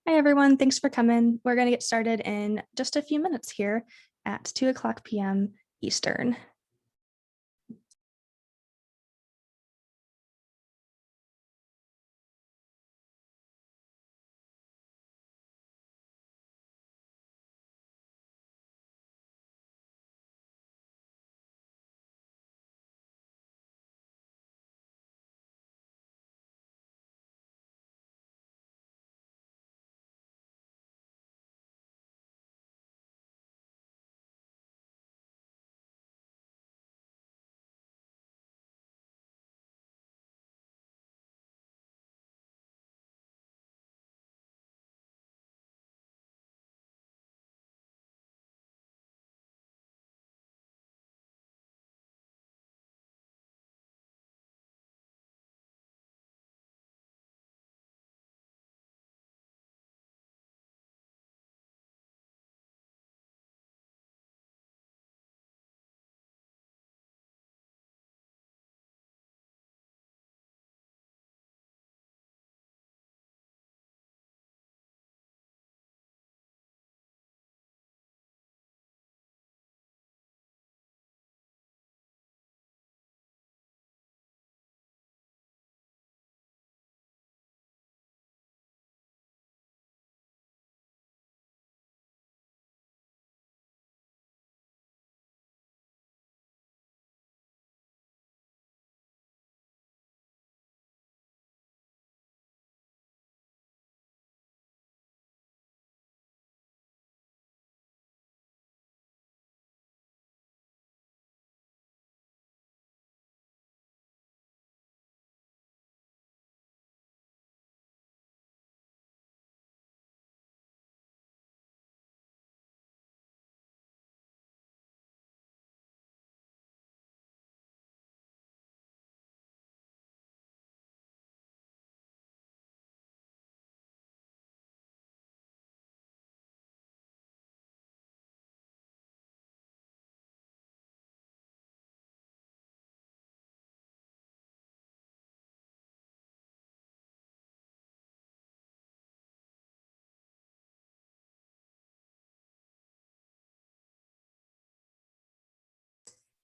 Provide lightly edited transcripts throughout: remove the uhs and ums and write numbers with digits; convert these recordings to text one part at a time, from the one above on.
Hi, everyone. Thanks for coming. We're going to get started in just a few minutes here at 2:00 p.m. Eastern.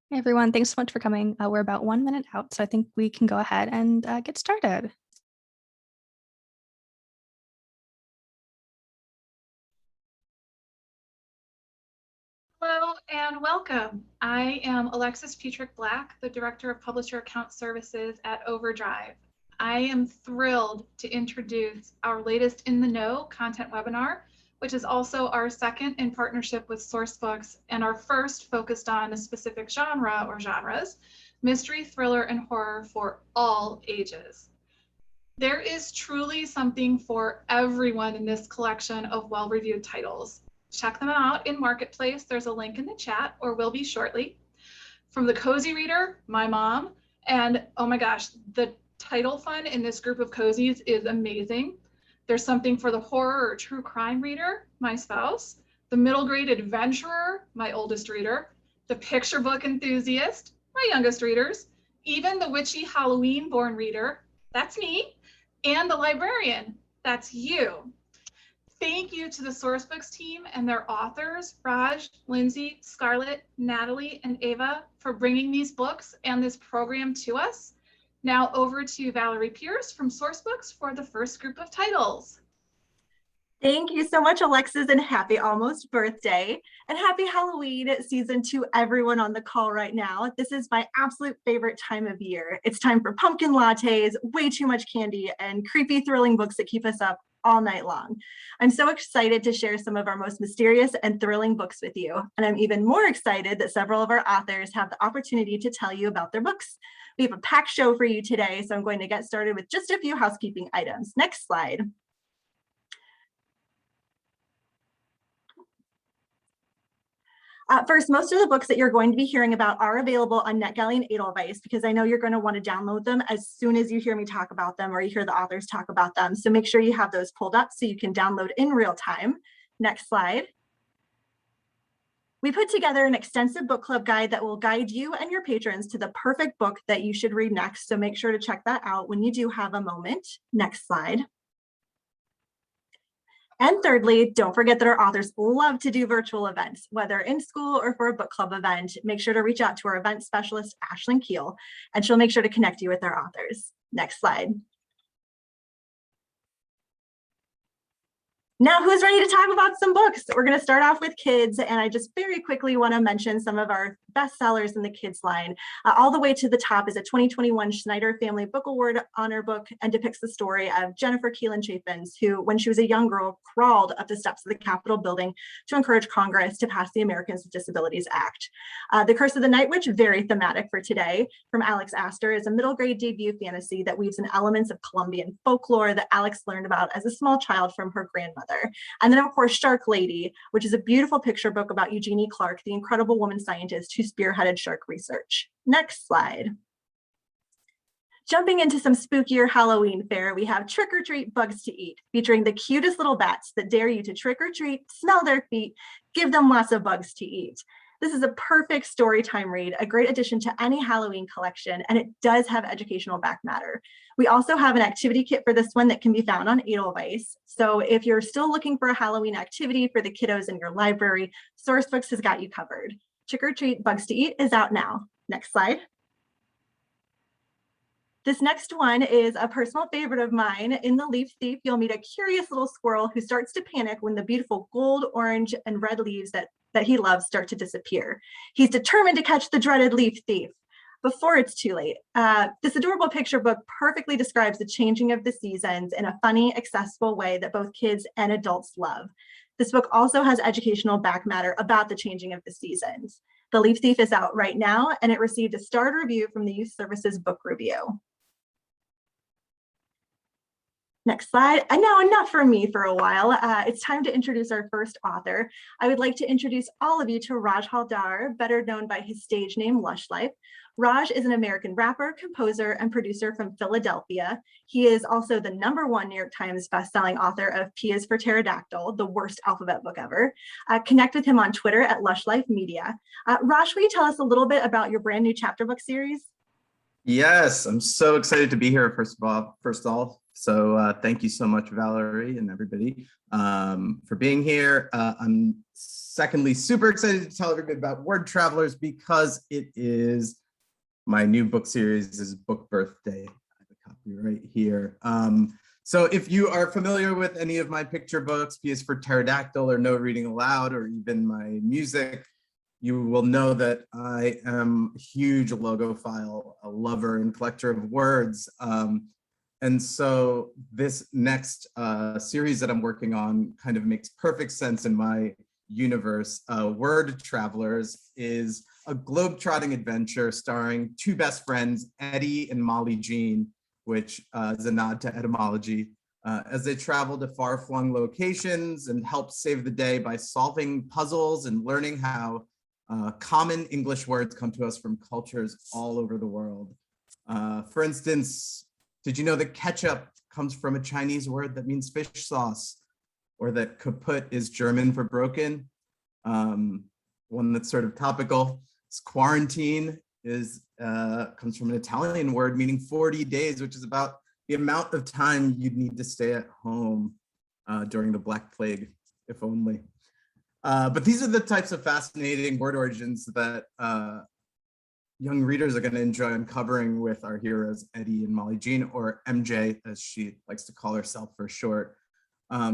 Hey, everyone. Thanks so much for coming. We're about 1 minute out, so I think we can go ahead and get started. Hello and welcome. I am Alexis Petrick-Black, the Director of Publisher Account Services at OverDrive. I am thrilled to introduce our latest In the Know content webinar, which is also our second in partnership with Sourcebooks and our first focused on a specific genre or genres, mystery, thriller, and horror for all ages. There is truly something for everyone in this collection of well-reviewed titles. Check them out in Marketplace. There's a link in the chat, or will be shortly. From the cozy reader, my mom, and oh my gosh, the title fun in this group of cozies is amazing. There's something for the horror or true crime reader, my spouse, the middle grade adventurer, my oldest reader, the picture book enthusiast, my youngest readers, even the witchy Halloween born reader, that's me, and the librarian, that's you. Thank you to the Sourcebooks team and their authors, Raj, Lindsay, Scarlett, Natalie, and Ava, for bringing these books and this program to us. Now over to Valerie Pierce from Sourcebooks for the first group of titles. Thank you so much, Alexis, and happy almost birthday. And happy Halloween season to everyone on the call right now. This is my absolute favorite time of year. It's time for pumpkin lattes, way too much candy, and creepy, thrilling books that keep us up all night long. I'm so excited to share some of our most mysterious and thrilling books with you. And I'm even more excited that several of our authors have the opportunity to tell you about their books. We have a packed show for you today, so I'm going to get started with just a few housekeeping items. Next slide. First, most of the books that you're going to be hearing about are available on NetGalley and Edelweiss, because I know you're going to want to download them as soon as you hear me talk about them or you hear the authors talk about them. So make sure you have those pulled up so you can download in real time. Next slide. We put together an extensive book club guide that will guide you and your patrons to the perfect book that you should read next. So make sure to check that out when you do have a moment. Next slide. And thirdly, don't forget that our authors love to do virtual events, whether in school or for a book club event. Make sure to reach out to our event specialist, Ashlyn Keel, and she'll make sure to connect you with our authors. Next slide. Now, who's ready to talk about some books? We're going to start off with kids, and I just very quickly want to mention some of our bestsellers in the kids line. All the way to the top is a 2021 Schneider Family Book Award honor book and depicts the story of Jennifer Keelan Chaffins, who, when she was a young girl, crawled up the steps of the Capitol building to encourage Congress to pass the Americans with Disabilities Act. The Curse of the Night Witch, very thematic for today, from Alex Astor, is a middle grade debut fantasy that weaves in elements of Colombian folklore that Alex learned about as a small child from her grandmother. And then, of course, Shark Lady, which is a beautiful picture book about Eugenie Clark, the incredible woman scientist who spearheaded shark research. Next slide. Jumping into some spookier Halloween fare, we have Trick or Treat Bugs to Eat, featuring the cutest little bats that dare you to trick or treat, smell their feet, give them lots of bugs to eat. This is a perfect story time read, a great addition to any Halloween collection, and it does have educational back matter. We also have an activity kit for this one that can be found on Edelweiss. So if you're still looking for a Halloween activity for the kiddos in your library, Sourcebooks has got you covered. Trick or Treat Bugs to Eat is out now. Next slide. This next one is a personal favorite of mine. In The Leaf Thief, you'll meet a curious little squirrel who starts to panic when the beautiful gold, orange, and red leaves that he loves start to disappear. He's determined to catch the dreaded leaf thief before it's too late. This adorable picture book perfectly describes the changing of the seasons in a funny, accessible way that both kids and adults love. This book also has educational back matter about the changing of the seasons. The Leaf Thief is out right now, and it received a starred review from the Youth Services Book Review. Next slide. And now enough from me for a while. It's time to introduce our first author. I would like to introduce all of you to Raj Haldar, better known by his stage name, Lush Life. Raj is an American rapper, composer, and producer from Philadelphia. He is also the #1 New York Times bestselling author of P is for Pterodactyl, the worst alphabet book ever. Connect with him on Twitter at Lush Life Media. Raj, will you tell us a little bit about your brand new chapter book series? Yes, I'm so excited to be here, first of all. So thank you so much, Valerie and everybody, for being here. I'm secondly super excited to tell everybody about Word Travelers because it is my new book series, is book birthday. I have a copy right here. So if you are familiar with any of my picture books, P is for Pterodactyl or No Reading Aloud, or even my music, you will know that I am a huge logophile, a lover and collector of words. And so this next series that I'm working on kind of makes perfect sense in my universe. Word Travelers is a globe-trotting adventure starring two best friends, Eddie and Molly Jean, which is a nod to etymology, as they travel to far-flung locations and help save the day by solving puzzles and learning how common English words come to us from cultures all over the world. For instance, did you know that ketchup comes from a Chinese word that means fish sauce, or that kaput is German for broken? One that's sort of topical is quarantine comes from an Italian word meaning 40 days, which is about the amount of time you'd need to stay at home during the Black Plague, if only. But these are the types of fascinating word origins that young readers are going to enjoy uncovering with our heroes, Eddie and Molly Jean, or MJ, as she likes to call herself for short.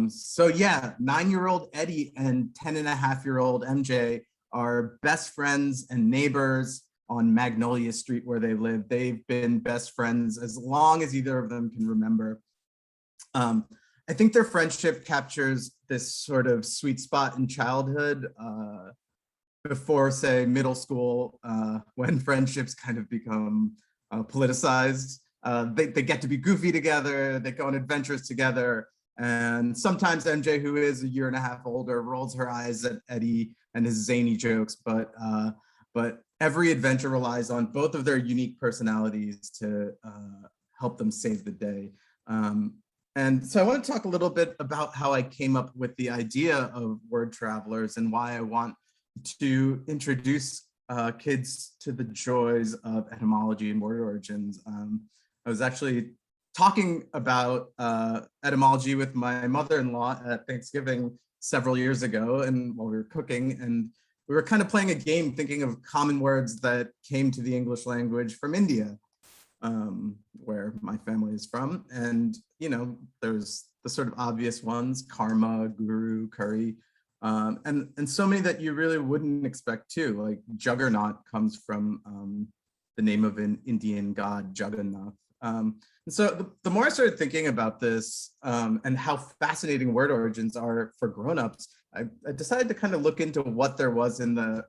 So yeah, 9-year-old Eddie and 10-and-a-half-year-old MJ are best friends and neighbors on Magnolia Street where they live. They've been best friends as long as either of them can remember. I think their friendship captures this sort of sweet spot in childhood before, say, middle school, when friendships kind of become politicized. They get to be goofy together, they go on adventures together, and sometimes MJ, who is a 1.5 years older, rolls her eyes at Eddie and his zany jokes, but every adventure relies on both of their unique personalities to help them save the day. And so I want to talk a little bit about how I came up with the idea of Word Travelers and why I want to introduce kids to the joys of etymology and word origins. I was actually talking about etymology with my mother-in-law at Thanksgiving several years ago, and while we were cooking, and we were kind of playing a game thinking of common words that came to the English language from India, where my family is from. And, you know, there's the sort of obvious ones, karma, guru, curry, and so many that you really wouldn't expect too, like juggernaut comes from the name of an Indian god, Jagannath. And so the more I started thinking about this and how fascinating word origins are for grownups, I decided to kind of look into what there was in the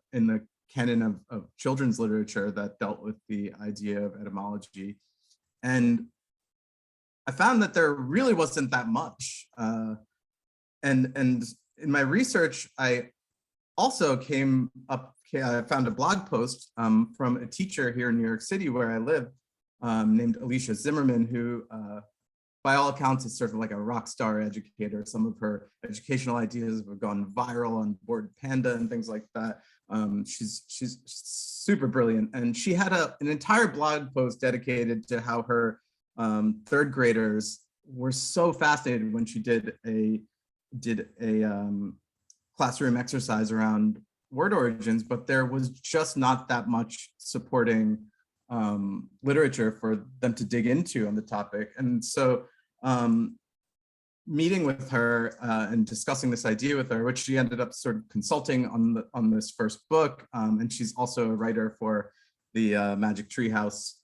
canon of children's literature that dealt with the idea of etymology. And I found that there really wasn't that much. And in my research, I also I found a blog post from a teacher here in New York City where I live, named Alicia Zimmerman, who by all accounts is sort of like a rock star educator. Some of her educational ideas have gone viral on Board Panda and things like that. She's super brilliant, and she had an entire blog post dedicated to how her third graders were so fascinated when she did a classroom exercise around word origins, but there was just not that much supporting literature for them to dig into on the topic. And so meeting with her and discussing this idea with her, which she ended up sort of consulting on this first book, and she's also a writer for the Magic Treehouse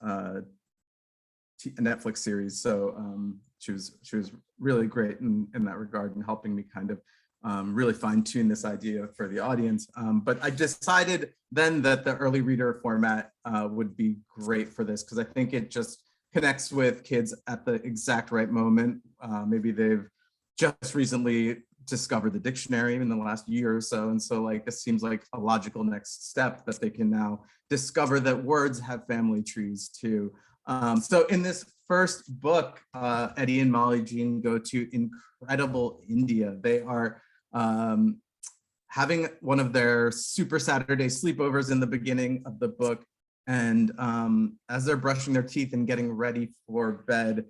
Netflix series. So she was really great in that regard, and helping me kind of really fine-tune this idea for the audience. But I decided then that the early reader format would be great for this, because I think it just connects with kids at the exact right moment. Maybe they've just recently discovered the dictionary in the last year or so, and so like this seems like a logical next step, that they can now discover that words have family trees too. So in this first book, Eddie and Molly Jean go to incredible India. They are having one of their super Saturday sleepovers in the beginning of the book. And as they're brushing their teeth and getting ready for bed,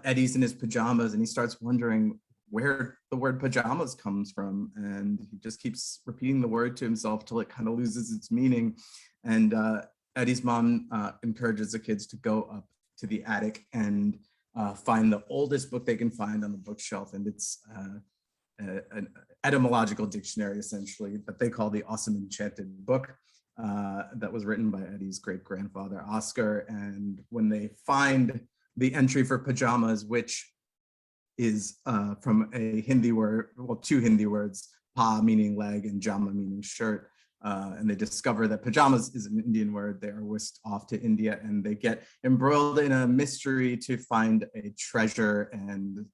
Eddie's in his pajamas and he starts wondering where the word pajamas comes from. And he just keeps repeating the word to himself till it kind of loses its meaning. And Eddie's mom encourages the kids to go up to the attic and find the oldest book they can find on the bookshelf. And it's an etymological dictionary, essentially, that they call the Awesome Enchanted Book, that was written by Eddie's great-grandfather, Oscar. And when they find the entry for pajamas, which is from a Hindi word, well, two Hindi words, pa meaning leg and jama meaning shirt, and they discover that pajamas is an Indian word, they are whisked off to India and they get embroiled in a mystery to find a treasure, and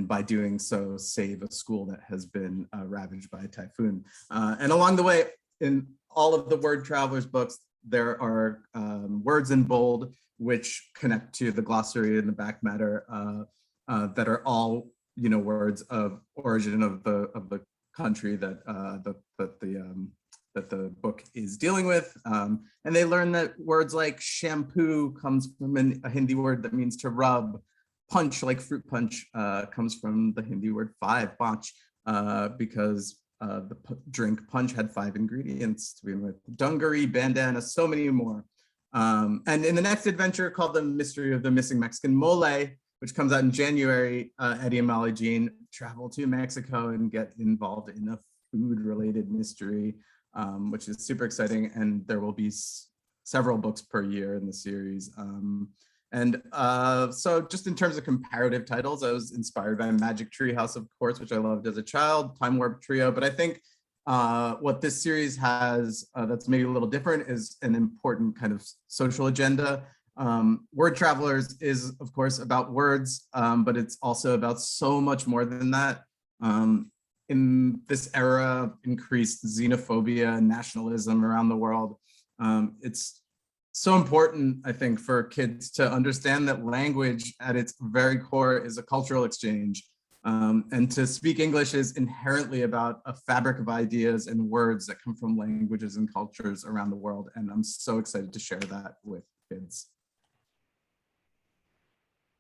by doing so save a school that has been ravaged by a typhoon. And along the way, in all of the Word Travelers books, there are words in bold which connect to the glossary in the back matter, that are all, you know, words of origin of the country that the book is dealing with. And they learn that words like shampoo comes from a Hindi word that means to rub. Punch, like fruit punch, comes from the Hindi word five, panch, because the drink punch had 5 ingredients to begin with. Dungaree, bandana, so many more. And in the next adventure, called The Mystery of the Missing Mexican Mole, which comes out in January, Eddie and Molly Jean travel to Mexico and get involved in a food-related mystery, which is super exciting. And there will be several books per year in the series. So just in terms of comparative titles, I was inspired by Magic Treehouse, of course, which I loved as a child, Time Warp Trio. But I think what this series has that's maybe a little different is an important kind of social agenda. Word Travelers is, of course, about words, but it's also about so much more than that. In this era of increased xenophobia and nationalism around the world, it's so important, I think, for kids to understand that language at its very core is a cultural exchange. And to speak English is inherently about a fabric of ideas and words that come from languages and cultures around the world. And I'm so excited to share that with kids.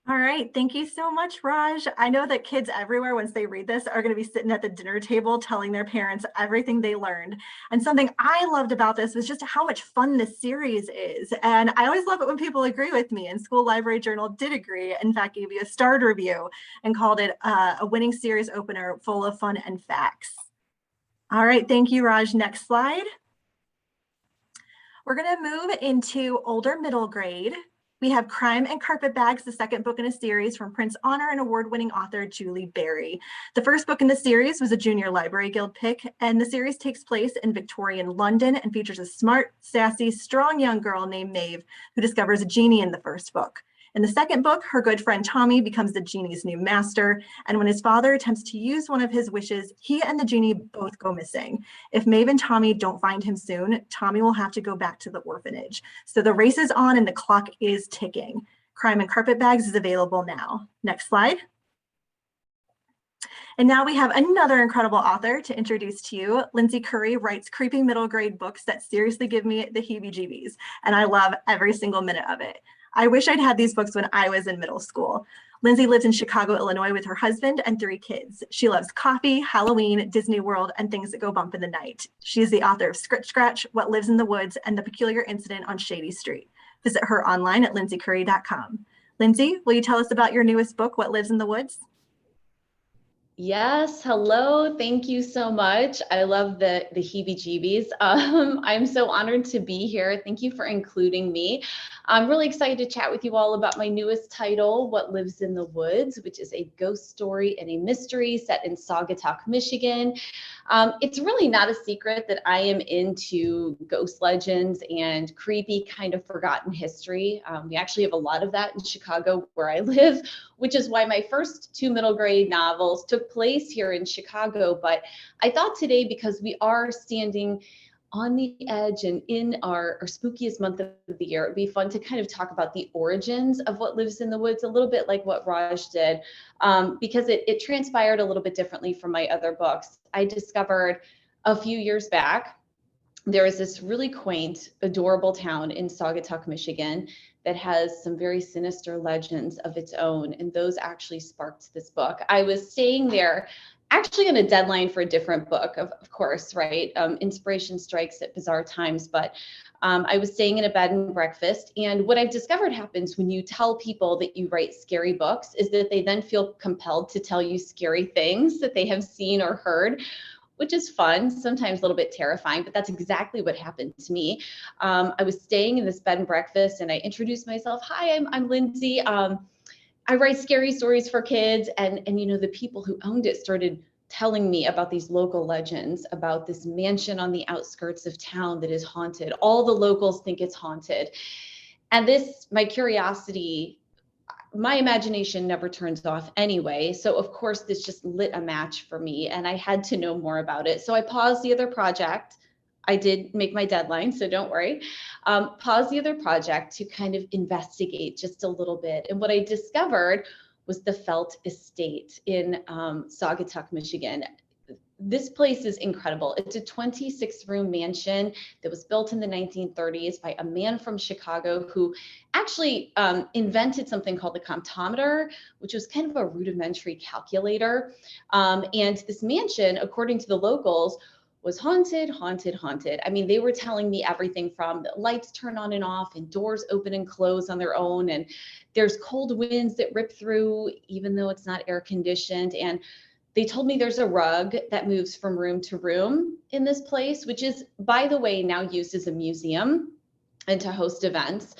All right, thank you so much, Raj. I know that kids everywhere, once they read this, are going to be sitting at the dinner table telling their parents everything they learned. And something I loved about this was just how much fun this series is. And I always love it when people agree with me, and School Library Journal did agree. In fact, gave you a starred review and called it a winning series opener full of fun and facts. All right, thank you, Raj. Next slide. We're going to move into older middle grade. We have Crime and Carpetbags, the second book in a series from Prince Honor and award-winning author Julie Berry. The first book in the series was a Junior Library Guild pick, and the series takes place in Victorian London and features a smart, sassy, strong young girl named Maeve who discovers a genie in the first book. In the second book, her good friend Tommy becomes the genie's new master, and when his father attempts to use one of his wishes, he and the genie both go missing. If Maeve and Tommy don't find him soon, Tommy will have to go back to the orphanage. So the race is on and the clock is ticking. Crime and Carpetbags is available now. Next slide. And now we have another incredible author to introduce to you. Lindsay Curry writes creepy middle grade books that seriously give me the heebie-jeebies, and I love every single minute of it. I wish I'd had these books when I was in middle school. Lindsay lives in Chicago, Illinois with her husband and 3 kids. She loves coffee, Halloween, Disney World, and things that go bump in the night. She is the author of Scritch Scratch, What Lives in the Woods, and The Peculiar Incident on Shady Street. Visit her online at lindsaycurry.com. Lindsay, will you tell us about your newest book, What Lives in the Woods? Yes, hello. Thank you so much. I love the heebie-jeebies. I'm so honored to be here. Thank you for including me. I'm really excited to chat with you all about my newest title, What Lives in the Woods, which is a ghost story and a mystery set in Saugatuck, Michigan. It's really not a secret that I am into ghost legends and creepy kind of forgotten history. We actually have a lot of that in Chicago where I live, which is why my first 2 middle grade novels took place here in Chicago. But I thought today, because we are standing on the edge and in our spookiest month of the year, it'd be fun to kind of talk about the origins of What Lives in the Woods, a little bit like what Raj did, because it transpired a little bit differently from my other books. I discovered a few years back, there is this really quaint, adorable town in Saugatuck, Michigan, that has some very sinister legends of its own, and those actually sparked this book. I was staying there actually on a deadline for a different book, of course, right? Inspiration strikes at bizarre times, but I was staying in a bed and breakfast, and what I've discovered happens when you tell people that you write scary books is that they then feel compelled to tell you scary things that they have seen or heard, which is fun, sometimes a little bit terrifying, but that's exactly what happened to me. I was staying in this bed and breakfast, and I introduced myself. Hi, I'm Lindsay. I write scary stories for kids, and you know, the people who owned it started telling me about these local legends, about this mansion on the outskirts of town that is haunted. All the locals think it's haunted. And this, my curiosity, my imagination never turns off anyway. So of course, this just lit a match for me, and I had to know more about it. So I paused the other project. I did make my deadline, so don't worry. Paused the other project to kind of investigate just a little bit. And what I discovered was the Felt Estate in Saugatuck, Michigan. This place is incredible. It's a 26-room mansion that was built in the 1930s by a man from Chicago who actually invented something called the comptometer, which was kind of a rudimentary calculator. And this mansion, according to the locals, was haunted. I mean, they were telling me everything from the lights turn on and off and doors open and close on their own. And there's cold winds that rip through, even though it's not air conditioned. And they told me there's a rug that moves from room to room in this place, which is, by the way, now used as a museum and to host events.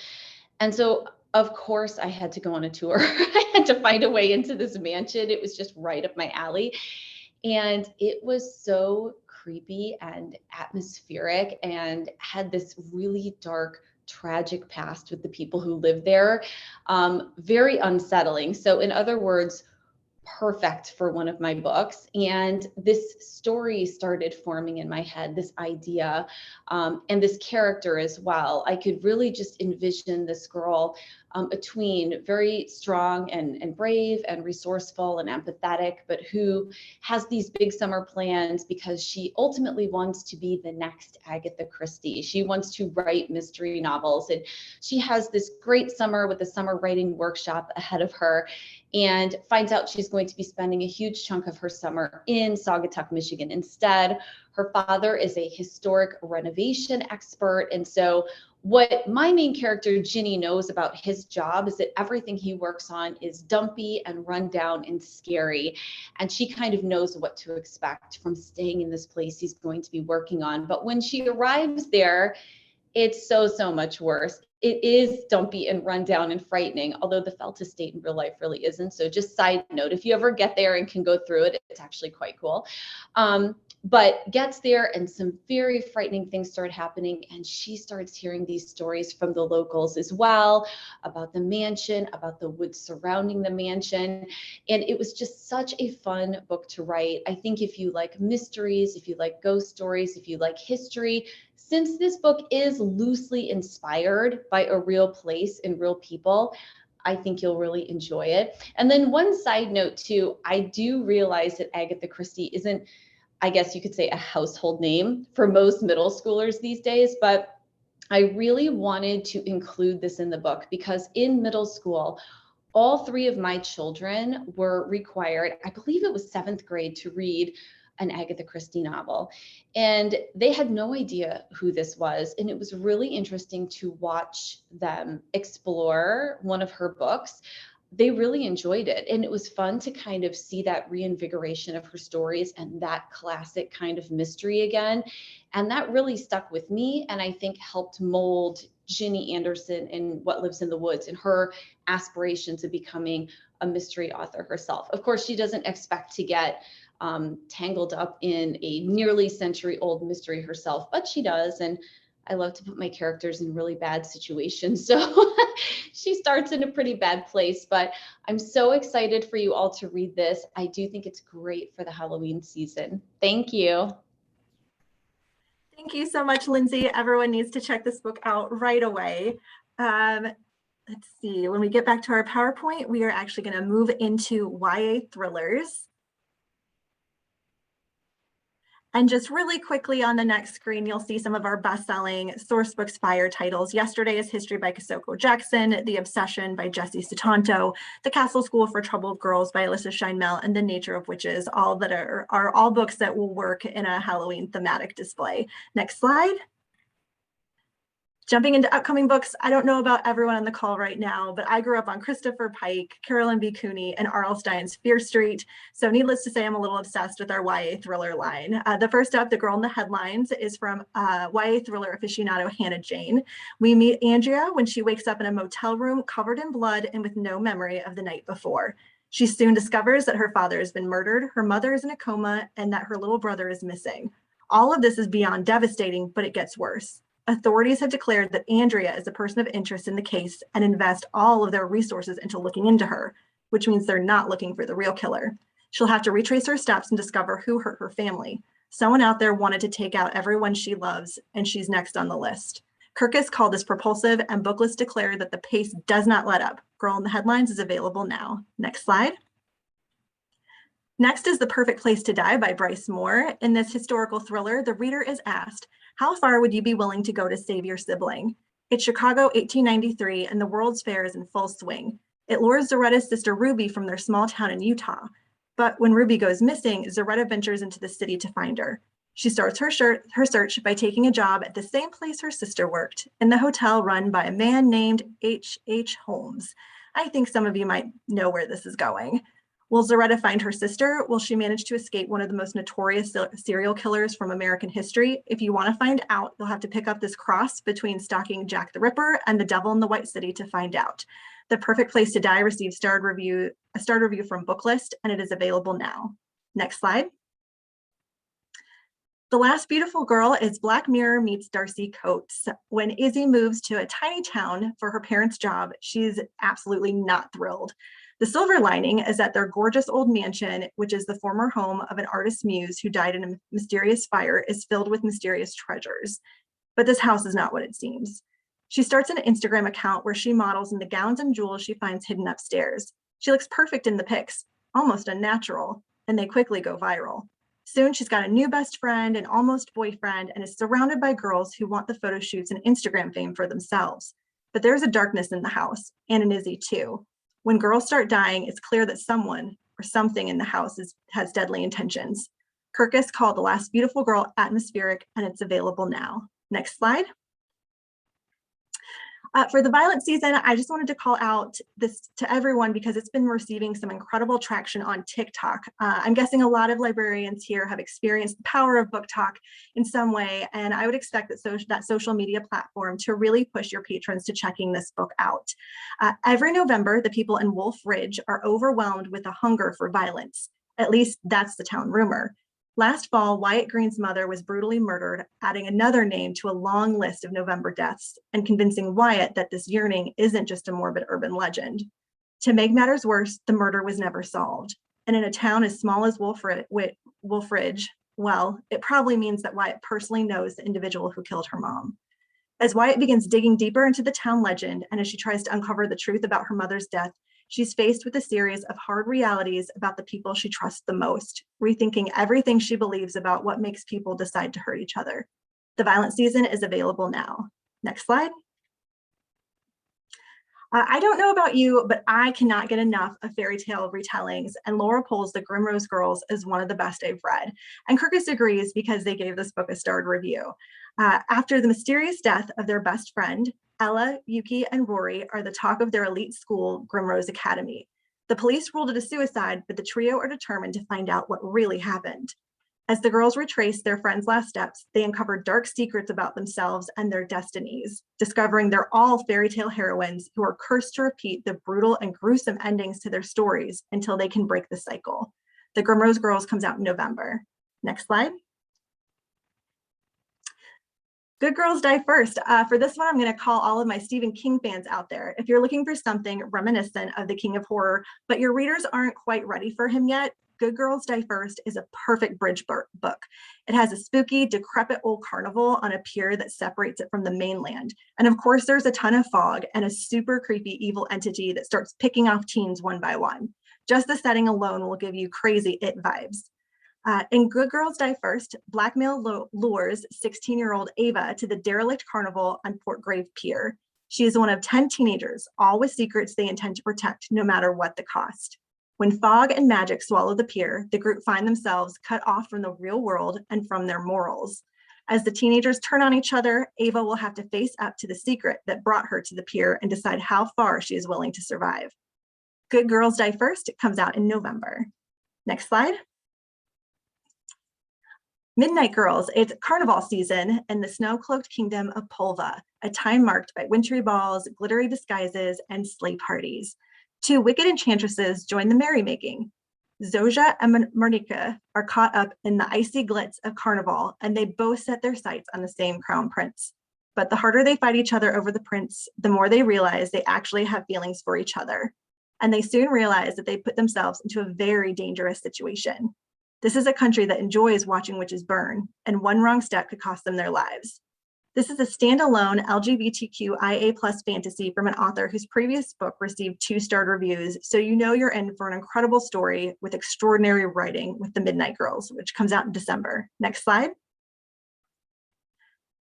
And so, of course, I had to go on a tour. I had to find a way into this mansion. It was just right up my alley. And it was so creepy and atmospheric and had this really dark, tragic past with the people who lived there. Very unsettling. So in other words, perfect for one of my books. And this story started forming in my head, this idea, and this character as well. I could really just envision this girl a tween, very strong and brave and resourceful and empathetic, but who has these big summer plans because she ultimately wants to be the next Agatha Christie. She wants to write mystery novels, and she has this great summer with a summer writing workshop ahead of her, and finds out she's going to be spending a huge chunk of her summer in Saugatuck, Michigan instead. Her father is a historic renovation expert, and so what my main character, Ginny, knows about his job is that everything he works on is dumpy and run down and scary. And she kind of knows what to expect from staying in this place he's going to be working on. But when she arrives there, it's so much worse. It is dumpy and run down and frightening, although the Felt estate in real life really isn't. So just side note, if you ever get there and can go through it, it's actually quite cool. But gets there and some very frightening things start happening, and she starts hearing these stories from the locals as well about the mansion, about the woods surrounding the mansion. And it was just such a fun book to write. I think if you like mysteries, if you like ghost stories, if you like history, since this book is loosely inspired by a real place and real people, I think you'll really enjoy it. And then one side note too, I do realize that Agatha Christie isn't, I guess you could say, a household name for most middle schoolers these days, but I really wanted to include this in the book because in middle school, all three of my children were required, I believe it was 7th grade, to read an Agatha Christie novel. And they had no idea who this was. And it was really interesting to watch them explore one of her books. They really enjoyed it. And it was fun to kind of see that reinvigoration of her stories and that classic kind of mystery again. And that really stuck with me, and I think helped mold Ginny Anderson in What Lives in the Woods and her aspirations of becoming a mystery author herself. Of course, she doesn't expect to get tangled up in a nearly century-old mystery herself, but she does. And I love to put my characters in really bad situations. So she starts in a pretty bad place, but I'm so excited for you all to read this. I do think it's great for the Halloween season. Thank you. Thank you so much, Lindsay. Everyone needs to check this book out right away. Let's see, when we get back to our PowerPoint, we are actually going to move into YA thrillers. And just really quickly on the next screen, you'll see some of our best-selling Sourcebooks Fire titles. Yesterday is History by Kosoko Jackson, The Obsession by Jessie Sutanto, The Castle School for Troubled Girls by Alyssa Scheinmel, and The Nature of Witches, all that are all books that will work in a Halloween thematic display. Next slide. Jumping into upcoming books, I don't know about everyone on the call right now, but I grew up on Christopher Pike, Carolyn B. Cooney, and R.L. Stein's Fear Street. So needless to say, I'm a little obsessed with our YA thriller line. The first up, The Girl in the Headlines, is from YA thriller aficionado Hannah Jane. We meet Andrea when she wakes up in a motel room covered in blood and with no memory of the night before. She soon discovers that her father has been murdered, her mother is in a coma, and that her little brother is missing. All of this is beyond devastating, but it gets worse. Authorities have declared that Andrea is a person of interest in the case and invest all of their resources into looking into her, which means they're not looking for the real killer. She'll have to retrace her steps and discover who hurt her family. Someone out there wanted to take out everyone she loves, and she's next on the list. Kirkus called this propulsive, and Booklist declared that the pace does not let up. Girl in the Headlines is available now. Next slide. Next is The Perfect Place to Die by Bryce Moore. In this historical thriller, the reader is asked, how far would you be willing to go to save your sibling? It's Chicago 1893, and the World's Fair is in full swing. It lures Zoretta's sister Ruby from their small town in Utah. But when Ruby goes missing, Zoretta ventures into the city to find her. She starts her search by taking a job at the same place her sister worked, in the hotel run by a man named H.H. Holmes. I think some of you might know where this is going. Will Zoretta find her sister? Will she manage to escape one of the most notorious serial killers from American history? If you want to find out, you'll have to pick up this cross between stalking Jack the Ripper and The Devil in the White City to find out. The Perfect Place to Die received a starred review from Booklist, and it is available now. Next slide. The Last Beautiful Girl is Black Mirror meets Darcy Coates. When Izzy moves to a tiny town for her parents' job, she's absolutely not thrilled. The silver lining is that their gorgeous old mansion, which is the former home of an artist muse who died in a mysterious fire, is filled with mysterious treasures. But this house is not what it seems. She starts an Instagram account where she models in the gowns and jewels she finds hidden upstairs. She looks perfect in the pics, almost unnatural, and they quickly go viral. Soon she's got a new best friend, an almost boyfriend, and is surrounded by girls who want the photo shoots and Instagram fame for themselves. But there's a darkness in the house, and an Izzy too. When girls start dying, it's clear that someone or something in the house has deadly intentions. Kirkus called The Last Beautiful Girl atmospheric, and it's available now. Next slide. For the violent season, I just wanted to call out this to everyone because it's been receiving some incredible traction on TikTok. I'm guessing a lot of librarians here have experienced the power of book talk in some way, and I would expect that social media platform to really push your patrons to checking this book out. Every November, the people in Wolf Ridge are overwhelmed with a hunger for violence. At least that's the town rumor. Last fall, Wyatt Green's mother was brutally murdered, adding another name to a long list of November deaths and convincing Wyatt that this yearning isn't just a morbid urban legend. To make matters worse, the murder was never solved. And in a town as small as Wolf Ridge, well, it probably means that Wyatt personally knows the individual who killed her mom. As Wyatt begins digging deeper into the town legend, and as she tries to uncover the truth about her mother's death, she's faced with a series of hard realities about the people she trusts the most, rethinking everything she believes about what makes people decide to hurt each other. The Violent Season is available now. Next slide. I don't know about you, but I cannot get enough of fairy tale retellings, and Laura Pohl's The Grimrose Girls is one of the best I've read. And Kirkus agrees because they gave this book a starred review. After the mysterious death of their best friend, Ella, Yuki, and Rory are the talk of their elite school, Grimrose Academy. The police ruled it a suicide, but the trio are determined to find out what really happened. As the girls retrace their friends' last steps, they uncover dark secrets about themselves and their destinies, discovering they're all fairy tale heroines who are cursed to repeat the brutal and gruesome endings to their stories until they can break the cycle. The Grimrose Girls comes out in November. Next slide. Good Girls Die First. For this one, I'm going to call all of my Stephen King fans out there. If you're looking for something reminiscent of the King of Horror, but your readers aren't quite ready for him yet, Good Girls Die First is a perfect bridge book. It has a spooky, decrepit old carnival on a pier that separates it from the mainland. And of course, there's a ton of fog and a super creepy evil entity that starts picking off teens one by one. Just the setting alone will give you crazy It vibes. In Good Girls Die First, blackmail lures 16-year-old Ava to the derelict carnival on Port Grave Pier. She is one of 10 teenagers, all with secrets they intend to protect no matter what the cost. When fog and magic swallow the pier, the group find themselves cut off from the real world and from their morals. As the teenagers turn on each other, Ava will have to face up to the secret that brought her to the pier and decide how far she is willing to survive. Good Girls Die First comes out in November. Next slide. Midnight Girls, it's carnival season in the snow-cloaked kingdom of Polva, a time marked by wintry balls, glittery disguises, and sleigh parties. Two wicked enchantresses join the merrymaking. Zoja and Marnika are caught up in the icy glitz of carnival, and they both set their sights on the same crown prince. But the harder they fight each other over the prince, the more they realize they actually have feelings for each other. And they soon realize that they put themselves into a very dangerous situation. This is a country that enjoys watching witches burn, and one wrong step could cost them their lives. This is a standalone LGBTQIA+ fantasy from an author whose previous book received 2-star reviews, so you know you're in for an incredible story with extraordinary writing with The Midnight Girls, which comes out in December. Next slide.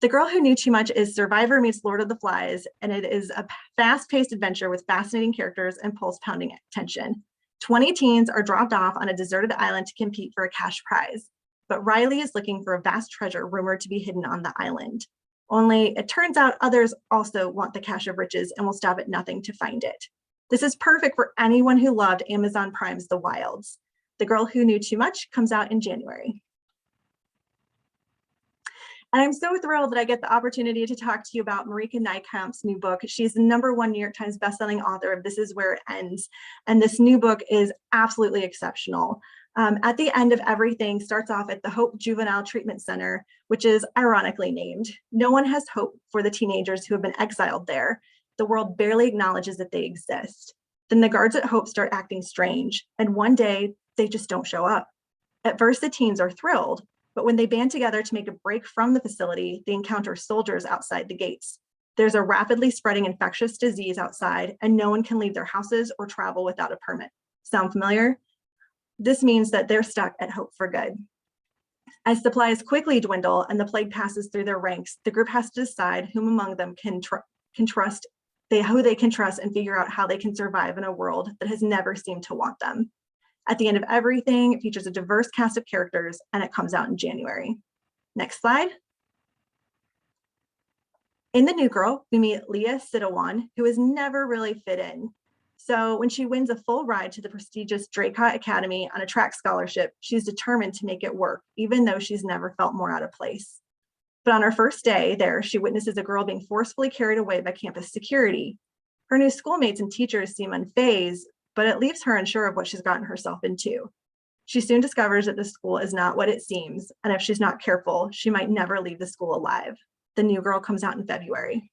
The Girl Who Knew Too Much is Survivor meets Lord of the Flies, and it is a fast-paced adventure with fascinating characters and pulse-pounding tension. 20 teens are dropped off on a deserted island to compete for a cash prize, but Riley is looking for a vast treasure rumored to be hidden on the island. Only it turns out others also want the cache of riches and will stop at nothing to find it. This is perfect for anyone who loved Amazon Prime's The Wilds. The Girl Who Knew Too Much comes out in January. And I'm so thrilled that I get the opportunity to talk to you about Marika Nykamp's new book. She's the #1 New York Times bestselling author of This Is Where It Ends. And this new book is absolutely exceptional. At the End of Everything starts off at the Hope Juvenile Treatment Center, which is ironically named. No one has hope for the teenagers who have been exiled there. The world barely acknowledges that they exist. Then the guards at Hope start acting strange, and one day they just don't show up. At first, the teens are thrilled, but when they band together to make a break from the facility, they encounter soldiers outside the gates. There's a rapidly spreading infectious disease outside, and no one can leave their houses or travel without a permit. Sound familiar? This means that they're stuck at Hope for Good. As supplies quickly dwindle and the plague passes through their ranks, the group has to decide whom among them who they can trust and figure out how they can survive in a world that has never seemed to want them. At the end of everything, it features a diverse cast of characters, and it comes out in January. Next slide. In The New Girl, we meet Leah Sidawan, who has never really fit in. So when she wins a full ride to the prestigious Draycott Academy on a track scholarship, she's determined to make it work, even though she's never felt more out of place. But on her first day there, she witnesses a girl being forcefully carried away by campus security. Her new schoolmates and teachers seem unfazed, but it leaves her unsure of what she's gotten herself into. She soon discovers that the school is not what it seems, and if she's not careful, she might never leave the school alive. The New Girl comes out in February.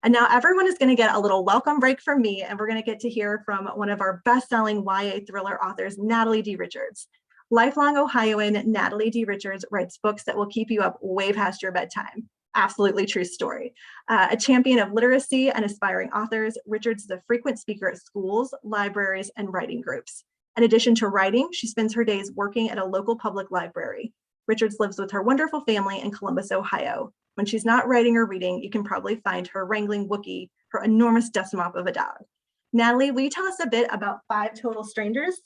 And now everyone is going to get a little welcome break from me, and we're going to get to hear from one of our best-selling YA thriller authors, Natalie D. Richards. Lifelong Ohioan Natalie D. Richards writes books that will keep you up way past your bedtime. Absolutely true story. A champion of literacy and aspiring authors, Richards is a frequent speaker at schools, libraries, and writing groups. In addition to writing, she spends her days working at a local public library. Richards lives with her wonderful family in Columbus, Ohio. When she's not writing or reading, you can probably find her wrangling Wookiee, her enormous dust mop of a dog. Natalie, will you tell us a bit about 5 Total Strangers?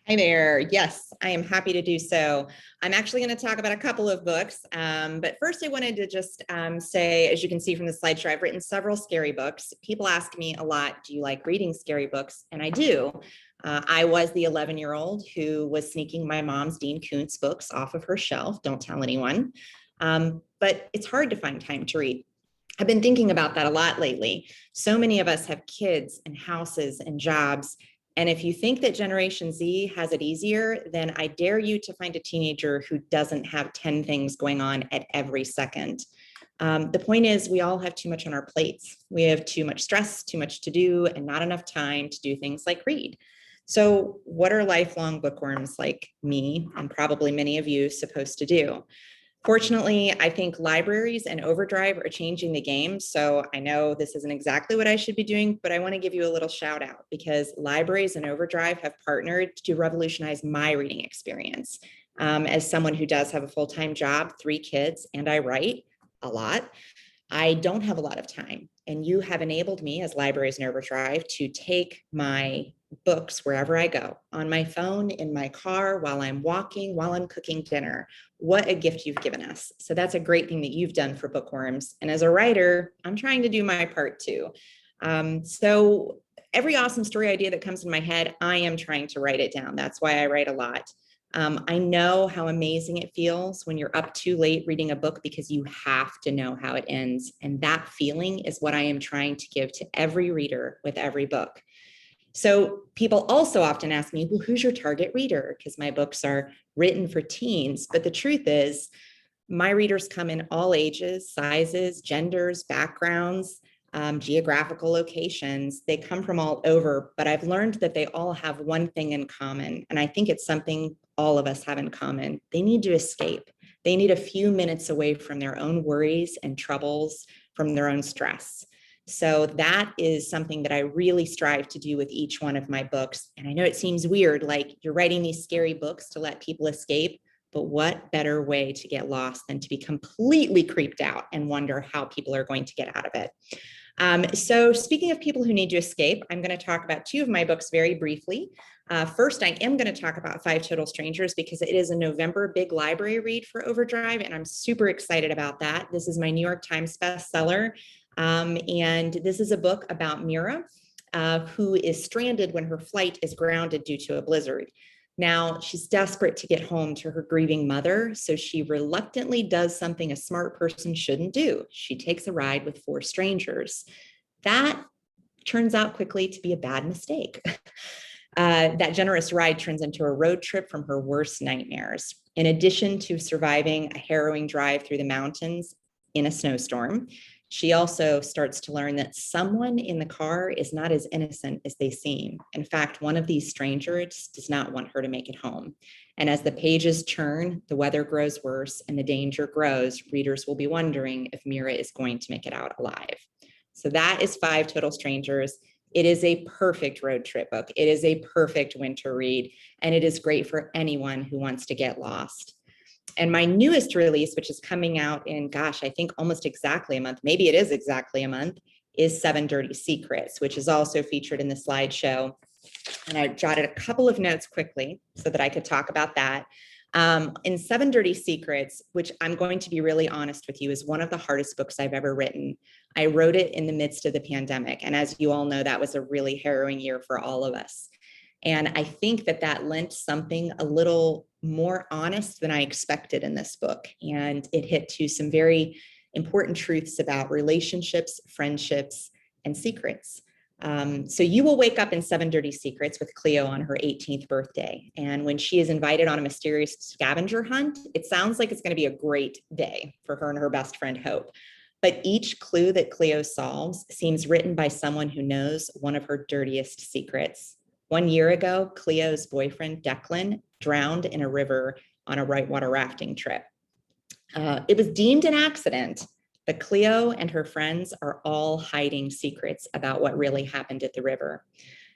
Hi there. Yes, I am happy to do so. I'm actually going to talk about a couple of books, but first I wanted to just say, as you can see from the slideshow, I've written several scary books. People ask me a lot, do you like reading scary books? And I do. I was the 11-year-old who was sneaking my mom's Dean Koontz books off of her shelf. Don't tell anyone. But it's hard to find time to read. I've been thinking about that a lot lately. So many of us have kids and houses and jobs. And if you think that Generation Z has it easier, then I dare you to find a teenager who doesn't have 10 things going on at every second. The point is, we all have too much on our plates. We have too much stress, too much to do, and not enough time to do things like read. So what are lifelong bookworms like me, and probably many of you, supposed to do? Fortunately, I think libraries and OverDrive are changing the game. So I know this isn't exactly what I should be doing, but I want to give you a little shout out because libraries and OverDrive have partnered to revolutionize my reading experience. As someone who does have a full-time job, 3 kids, and I write a lot, I don't have a lot of time. And you have enabled me as libraries and OverDrive to take my books wherever I go, on my phone, in my car, while I'm walking, while I'm cooking dinner. What a gift you've given us. So that's a great thing that you've done for bookworms. And as a writer, I'm trying to do my part too. So every awesome story idea that comes in my head, I am trying to write it down. That's why I write a lot. I know how amazing it feels when you're up too late reading a book because you have to know how it ends. And that feeling is what I am trying to give to every reader with every book. So people also often ask me, well, who's your target reader? Because my books are written for teens. But the truth is, my readers come in all ages, sizes, genders, backgrounds, geographical locations. They come from all over, but I've learned that they all have one thing in common. And I think it's something all of us have in common. They need to escape. They need a few minutes away from their own worries and troubles, from their own stress. So that is something that I really strive to do with each one of my books. And I know it seems weird, like you're writing these scary books to let people escape, but what better way to get lost than to be completely creeped out and wonder how people are going to get out of it. So speaking of people who need to escape, I'm going to talk about 2 of my books very briefly. First, I am going to talk about 5 Total Strangers because it is a November big library read for OverDrive, and I'm super excited about that. This is my New York Times bestseller. And this is a book about Mira, who is stranded when her flight is grounded due to a blizzard. Now, she's desperate to get home to her grieving mother, so she reluctantly does something a smart person shouldn't do. She takes a ride with 4 strangers. That turns out quickly to be a bad mistake. That generous ride turns into a road trip from her worst nightmares. In addition to surviving a harrowing drive through the mountains in a snowstorm, she also starts to learn that someone in the car is not as innocent as they seem. In fact, one of these strangers does not want her to make it home. And as the pages churn, the weather grows worse and the danger grows. Readers will be wondering if Mira is going to make it out alive. So that is 5 Total Strangers. It is a perfect road trip book. It is a perfect winter read, and it is great for anyone who wants to get lost. And my newest release, which is coming out in, gosh, I think almost exactly a month, maybe it is exactly a month, is 7 Dirty Secrets, which is also featured in the slideshow. And I jotted a couple of notes quickly so that I could talk about that. In 7 Dirty Secrets, which I'm going to be really honest with you, is one of the hardest books I've ever written. I wrote it in the midst of the pandemic. And as you all know, that was a really harrowing year for all of us. And I think that that lent something a little more honest than I expected in this book. And it hit to some very important truths about relationships, friendships, and secrets. So you will wake up in 7 Dirty Secrets with Cleo on her 18th birthday. And when she is invited on a mysterious scavenger hunt, it sounds like it's going to be a great day for her and her best friend, Hope. But each clue that Cleo solves seems written by someone who knows one of her dirtiest secrets. 1 year ago, Cleo's boyfriend, Declan, drowned in a river on a whitewater rafting trip. It was deemed an accident, but Cleo and her friends are all hiding secrets about what really happened at the river.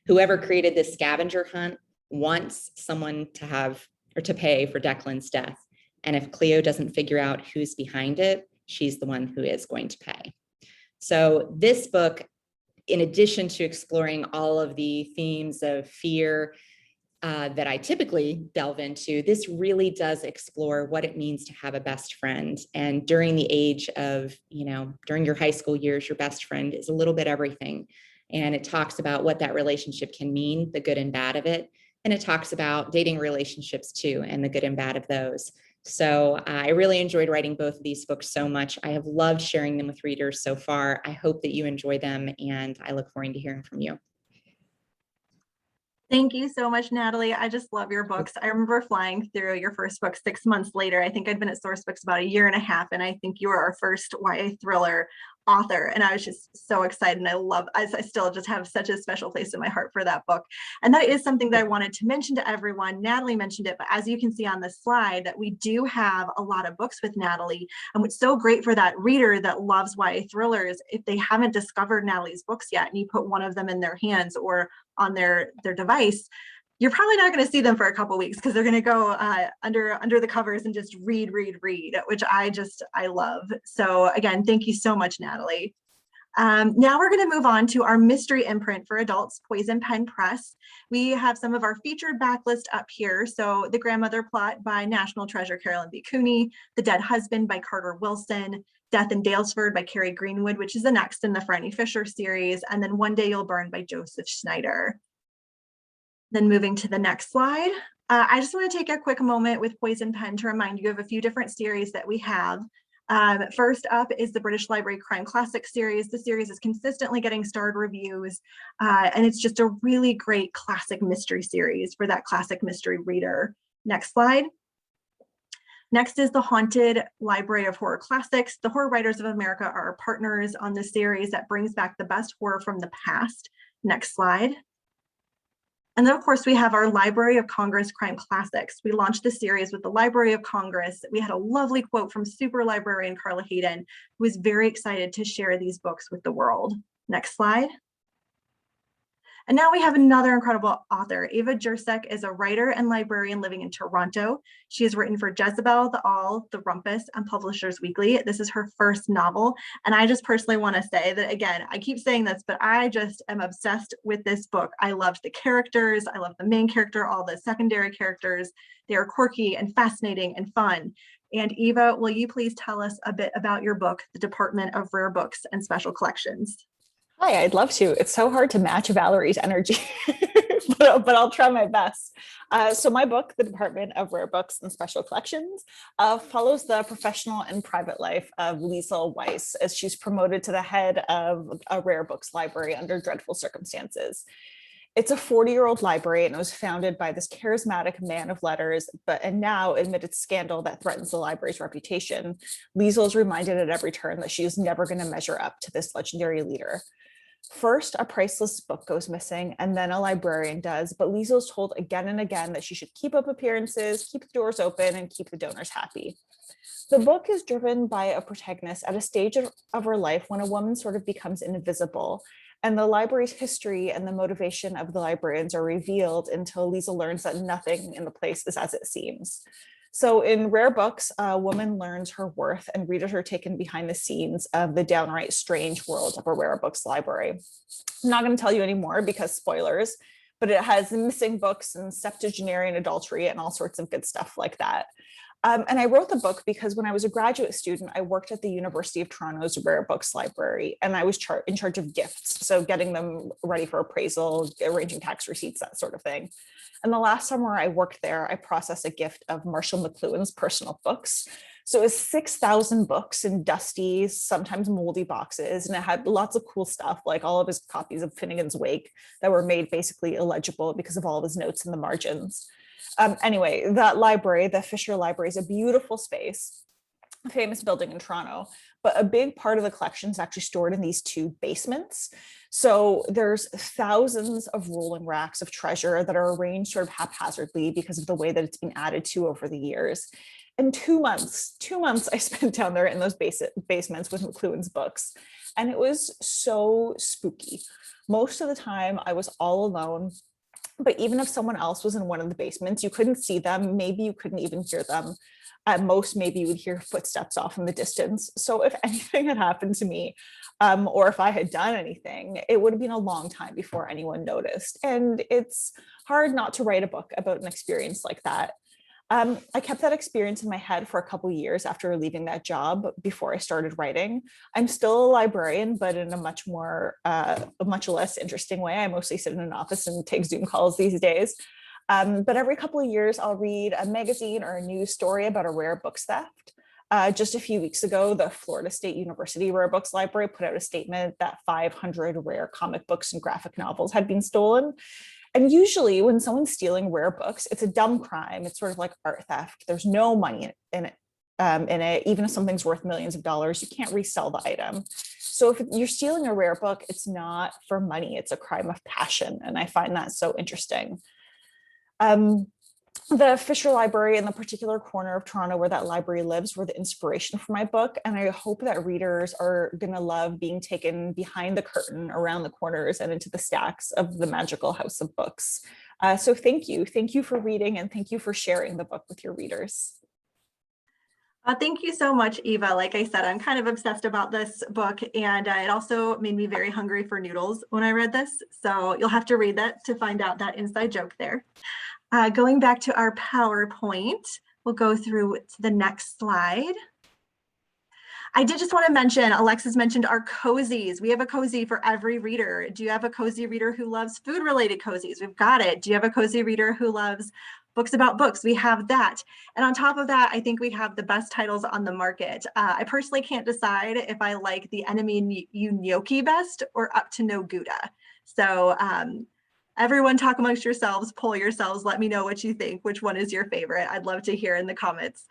Whoever created this scavenger hunt wants someone to have or to pay for Declan's death. And if Cleo doesn't figure out who's behind it, she's the one who is going to pay. So this book, in addition to exploring all of the themes of fear that I typically delve into, this really does explore what it means to have a best friend. And during the age of, during your high school years, your best friend is a little bit everything. And it talks about what that relationship can mean, the good and bad of it. And it talks about dating relationships too, and the good and bad of those. So I really enjoyed writing both of these books so much. I have loved sharing them with readers so far. I hope that you enjoy them, and I look forward to hearing from you. Thank you so much, Natalie. I just love your books. I remember flying through your first book 6 months later. I think I'd been at Sourcebooks about 1.5 years, and I think you were our first YA thriller author. And I was just so excited. And I still just have such a special place in my heart for that book. And that is something that I wanted to mention to everyone. Natalie mentioned it, but as you can see on the slide, that we do have a lot of books with Natalie. And what's so great for that reader that loves YA thrillers, if they haven't discovered Natalie's books yet, and you put one of them in their hands or on their device, you're probably not going to see them for a couple of weeks because they're going to go under the covers and just read, which I love. So again, thank you so much, Natalie. Now we're going to move on to our mystery imprint for adults, Poison Pen Press. We have some of our featured backlist up here. So The Grandmother Plot by National Treasure Carolyn B. Cooney, The Dead Husband by Carter Wilson, Death in Dalesford by Carrie Greenwood, which is the next in the Franny Fisher series, and then One Day You'll Burn by Joseph Schneider. Then moving to the next slide, I just want to take a quick moment with Poison Pen to remind you of a few different series that we have. First up is the British Library Crime Classic series. The series is consistently getting starred reviews, and it's just a really great classic mystery series for that classic mystery reader. Next slide. Next is the Haunted Library of Horror Classics. The Horror Writers of America are our partners on this series that brings back the best horror from the past. Next slide. And then, of course, we have our Library of Congress Crime Classics. We launched this series with the Library of Congress. We had a lovely quote from super librarian Carla Hayden, who was very excited to share these books with the world. Next slide. And now we have another incredible author. Ava Jursek is a writer and librarian living in Toronto. She has written for Jezebel, The Awl, The Rumpus, and Publishers Weekly. This is her first novel. And I just personally want to say that, again, I keep saying this, but I just am obsessed with this book. I loved the characters. I love the main character, all the secondary characters. They are quirky and fascinating and fun. And Eva, will you please tell us a bit about your book, The Department of Rare Books and Special Collections? Hi, I'd love to. It's so hard to match Valerie's energy, but I'll try my best. So my book, The Department of Rare Books and Special Collections, follows the professional and private life of Liesl Weiss as she's promoted to the head of a rare books library under dreadful circumstances. It's a 40-year-old library, and it was founded by this charismatic man of letters, and now amid scandal that threatens the library's reputation, Liesl is reminded at every turn that she is never going to measure up to this legendary leader. First, a priceless book goes missing, and then a librarian does, but Liesl is told again and again that she should keep up appearances, keep the doors open, and keep the donors happy. The book is driven by a protagonist at a stage of her life when a woman sort of becomes invisible, and the library's history and the motivation of the librarians are revealed until Liesl learns that nothing in the place is as it seems. So in Rare Books, a woman learns her worth, and readers are taken behind the scenes of the downright strange world of a Rare Books library. I'm not going to tell you anymore because spoilers, but it has missing books and septuagenarian adultery and all sorts of good stuff like that. And I wrote the book because when I was a graduate student, I worked at the University of Toronto's Rare Books Library, and I was in charge of gifts. So getting them ready for appraisal, arranging tax receipts, that sort of thing. And the last summer I worked there, I processed a gift of Marshall McLuhan's personal books. So it was 6,000 books in dusty, sometimes moldy boxes, and it had lots of cool stuff, like all of his copies of Finnegan's Wake that were made basically illegible because of all of his notes in the margins. Anyway, that library, the Fisher Library, is a beautiful space, a famous building in Toronto, but a big part of the collection is actually stored in these two basements. So there's thousands of rolling racks of treasure that are arranged sort of haphazardly because of the way that it's been added to over the years. And 2 months I spent down there in those basements with McLuhan's books, and it was so spooky. Most of the time I was all alone. But even if someone else was in one of the basements, you couldn't see them. Maybe you couldn't even hear them. At most, maybe you would hear footsteps off in the distance. So if anything had happened to me, or if I had done anything, it would have been a long time before anyone noticed. And it's hard not to write a book about an experience like that. I kept that experience in my head for a couple of years after leaving that job before I started writing. I'm still a librarian, but in a much less interesting way. I mostly sit in an office and take Zoom calls these days. But every couple of years, I'll read a magazine or a news story about a rare books theft. Just a few weeks ago, the Florida State University Rare Books Library put out a statement that 500 rare comic books and graphic novels had been stolen. And usually when someone's stealing rare books, it's a dumb crime. It's sort of like art theft. There's no money in it. Even if something's worth millions of dollars, you can't resell the item. So if you're stealing a rare book, it's not for money. It's a crime of passion. And I find that so interesting. The Fisher Library in the particular corner of Toronto where that library lives were the inspiration for my book. And I hope that readers are going to love being taken behind the curtain, around the corners, and into the stacks of the magical house of books. So thank you. Thank you for reading, and thank you for sharing the book with your readers. Thank you so much, Eva. Like I said, I'm kind of obsessed about this book, and it also made me very hungry for noodles when I read this. So you'll have to read that to find out that inside joke there. Going back to our PowerPoint, we'll go through to the next slide. I did just want to mention, Alexis mentioned our cozies. We have a cozy for every reader. Do you have a cozy reader who loves food-related cozies? We've got it. Do you have a cozy reader who loves books about books? We have that. And on top of that, I think we have the best titles on the market. I personally can't decide if I like The Enemy You Gnocchi best or Up to No Gouda. So everyone talk amongst yourselves, poll yourselves, let me know what you think, which one is your favorite. I'd love to hear in the comments.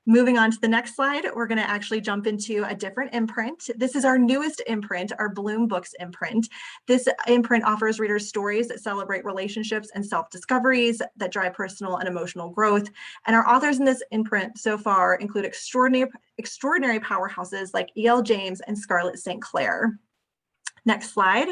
Moving on to the next slide, we're going to actually jump into a different imprint. This is our newest imprint, our Bloom Books imprint. This imprint offers readers stories that celebrate relationships and self-discoveries that drive personal and emotional growth. And our authors in this imprint so far include extraordinary powerhouses like E.L. James and Scarlett St. Clair. Next slide.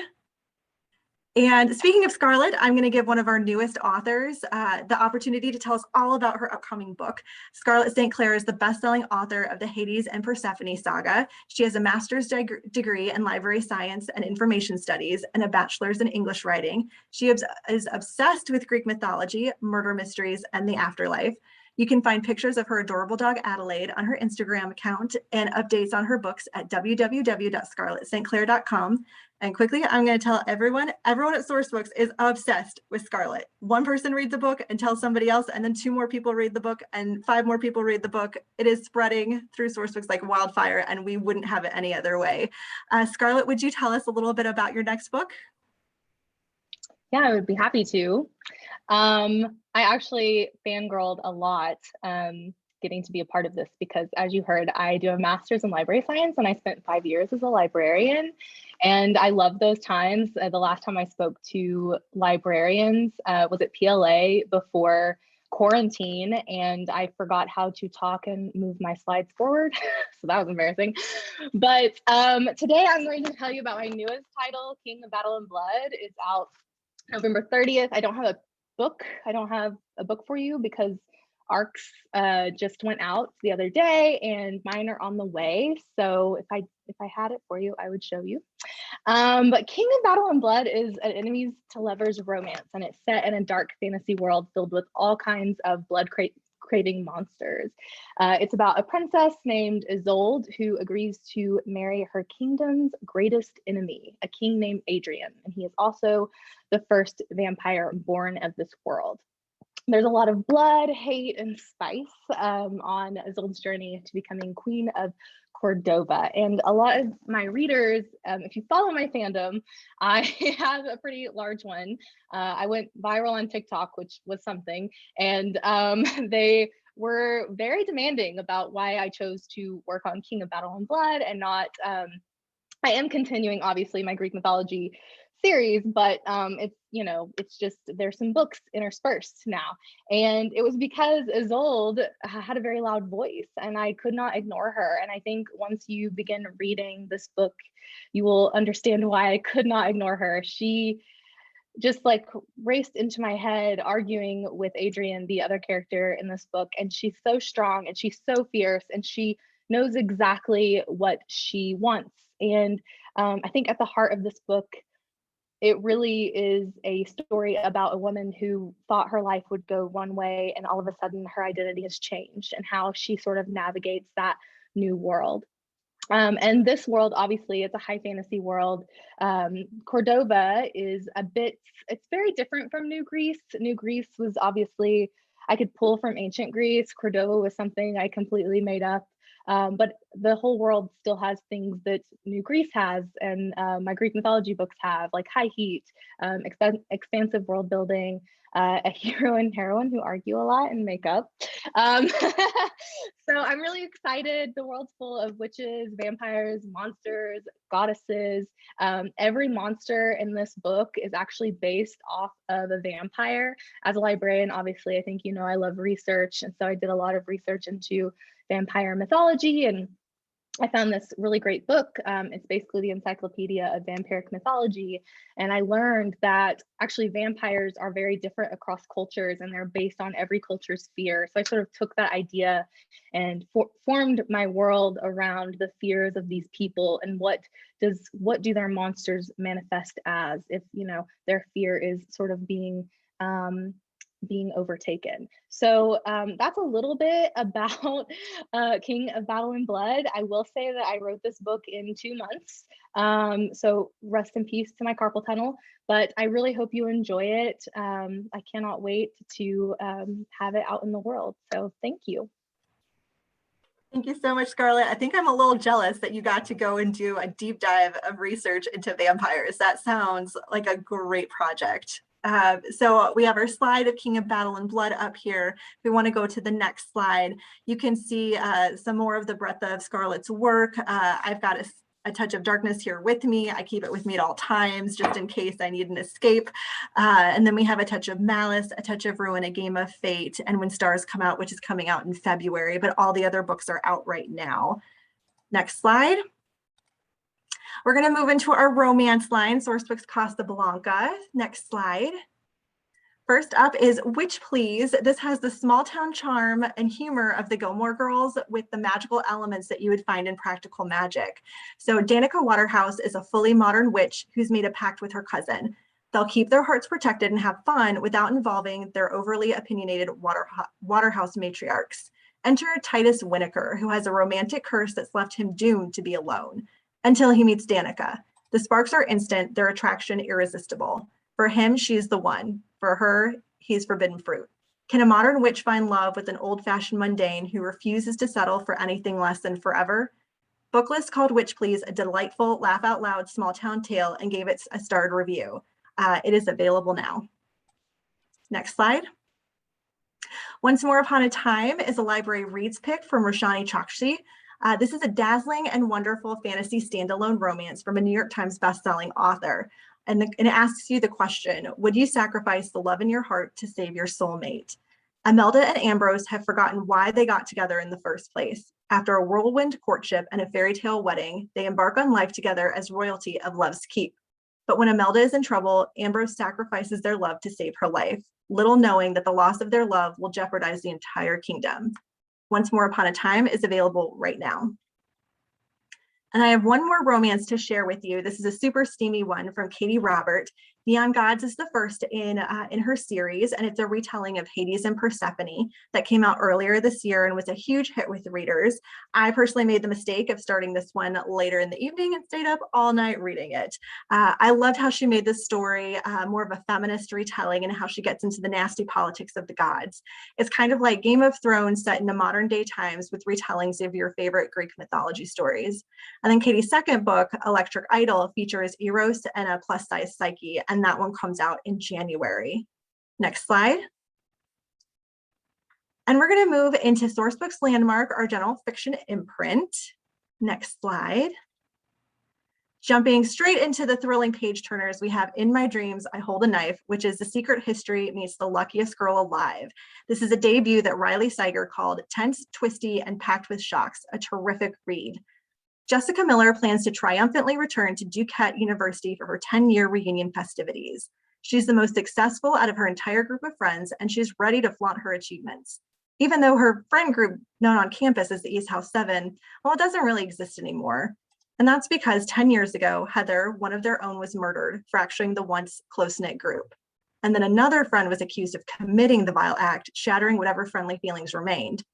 And speaking of Scarlett, I'm going to give one of our newest authors the opportunity to tell us all about her upcoming book. Scarlett St. Clair is the best-selling author of the Hades and Persephone saga. She has a master's degree in library science and information studies and a bachelor's in English writing. She is obsessed with Greek mythology, murder mysteries, and the afterlife. You can find pictures of her adorable dog Adelaide on her Instagram account and updates on her books at www.scarlettstclair.com. And quickly, I'm going to tell everyone at Sourcebooks is obsessed with Scarlett. One person reads a book and tells somebody else, and then 2 more people read the book, and 5 more people read the book. It is spreading through Sourcebooks like wildfire, and we wouldn't have it any other way. Scarlett, would you tell us a little bit about your next book? Yeah, I would be happy to. I actually fangirled a lot getting to be a part of this because, as you heard, I do a master's in library science and I spent 5 years as a librarian. And I love those times. The last time I spoke to librarians was at PLA before quarantine, and I forgot how to talk and move my slides forward. So that was embarrassing. But today I'm going to tell you about my newest title, King of Battle and Blood. It's out November 30th. I don't have a book. I don't have a book for you because ARCs just went out the other day and mine are on the way. So if I had it for you, I would show you. But King of Battle and Blood is an enemies to lovers romance, and it's set in a dark fantasy world filled with all kinds of blood-craving monsters. It's about a princess named Isolde who agrees to marry her kingdom's greatest enemy, a king named Adrian, and he is also the first vampire born of this world. There's a lot of blood, hate, and spice on Isolde's journey to becoming Queen of Cordova. And a lot of my readers, if you follow my fandom, I have a pretty large one. I went viral on TikTok, which was something, and they were very demanding about why I chose to work on King of Battle and Blood and not, I am continuing, obviously, my Greek mythology series, but it's just there's some books interspersed now, and it was because Isolde had a very loud voice and I could not ignore her. And I think once you begin reading this book, you will understand why I could not ignore her. She just like raced into my head arguing with Adrian, the other character in this book, and she's so strong and she's so fierce and she knows exactly what she wants. And I think at the heart of this book, it really is a story about a woman who thought her life would go one way and all of a sudden her identity has changed and how she sort of navigates that new world. And this world, obviously, it's a high fantasy world. Cordova is it's very different from New Greece. New Greece was obviously, I could pull from ancient Greece. Cordova was something I completely made up. But the whole world still has things that New Greece has and my Greek mythology books have, like high heat, expansive world building, a hero and heroine who argue a lot and make up. So I'm really excited. The world's full of witches, vampires, monsters, goddesses. Every monster in this book is actually based off of a vampire. As a librarian, obviously, I think you know I love research, and so I did a lot of research into vampire mythology, and I found this really great book. It's basically the encyclopedia of vampiric mythology, and I learned that actually vampires are very different across cultures and they're based on every culture's fear. So I sort of took that idea and formed my world around the fears of these people and what do their monsters manifest as if, you know, their fear is sort of being overtaken. So that's a little bit about King of Battle and Blood. I will say that I wrote this book in 2 months. So rest in peace to my carpal tunnel, but I really hope you enjoy it. I cannot wait to have it out in the world. So thank you. Thank you so much, Scarlett. I think I'm a little jealous that you got to go and do a deep dive of research into vampires. That sounds like a great project. So we have our slide of King of Battle and Blood up here. If we want to go to the next slide, you can see some more of the breadth of Scarlett's work. I've got a touch of darkness here with me. I keep it with me at all times, just in case I need an escape. And then we have a touch of Malice, a touch of Ruin, a Game of Fate, and When Stars Come Out, which is coming out in February, but all the other books are out right now. Next slide. We're going to move into our romance line, Sourcebooks Casablanca. Next slide. First up is Witch Please. This has the small town charm and humor of the Gilmore Girls with the magical elements that you would find in Practical Magic. So Danica Waterhouse is a fully modern witch who's made a pact with her cousin. They'll keep their hearts protected and have fun without involving their overly opinionated Waterhouse matriarchs. Enter Titus Winokur, who has a romantic curse that's left him doomed to be alone. Until he meets Danica. The sparks are instant, their attraction irresistible. For him, she's the one. For her, he's forbidden fruit. Can a modern witch find love with an old-fashioned mundane who refuses to settle for anything less than forever? Booklist called Witch Please a delightful, laugh-out-loud small-town tale and gave it a starred review. It is available now. Next slide. Once More Upon a Time is a library reads pick from Roshani Chokshi. This is a dazzling and wonderful fantasy standalone romance from a New York Times bestselling author. And it asks you the question, would you sacrifice the love in your heart to save your soulmate? Imelda and Ambrose have forgotten why they got together in the first place. After a whirlwind courtship and a fairy tale wedding, they embark on life together as royalty of Love's Keep. But when Imelda is in trouble, Ambrose sacrifices their love to save her life, little knowing that the loss of their love will jeopardize the entire kingdom. Once More Upon a Time is available right now. And I have one more romance to share with you. This is a super steamy one from Katie Robert. Neon Gods is the first in her series, and it's a retelling of Hades and Persephone that came out earlier this year and was a huge hit with readers. I personally made the mistake of starting this one later in the evening and stayed up all night reading it. I loved how she made this story more of a feminist retelling and how she gets into the nasty politics of the gods. It's kind of like Game of Thrones set in the modern day times with retellings of your favorite Greek mythology stories. And then Katie's second book, Electric Idol, features Eros and a plus-size Psyche, and that one comes out in January. Next slide. And we're going to move into Sourcebooks Landmark, our general fiction imprint. Next slide. Jumping straight into the thrilling page turners, we have In My Dreams, I Hold a Knife, which is The Secret History Meets the Luckiest Girl Alive. This is a debut that Riley Seiger called tense, twisty, and packed with shocks, a terrific read. Jessica Miller plans to triumphantly return to Duquesne University for her 10-year reunion festivities. She's the most successful out of her entire group of friends, and she's ready to flaunt her achievements. Even though her friend group, known on campus as the East House 7, well, it doesn't really exist anymore. And that's because 10 years ago, Heather, one of their own, was murdered, fracturing the once close-knit group. And then another friend was accused of committing the vile act, shattering whatever friendly feelings remained.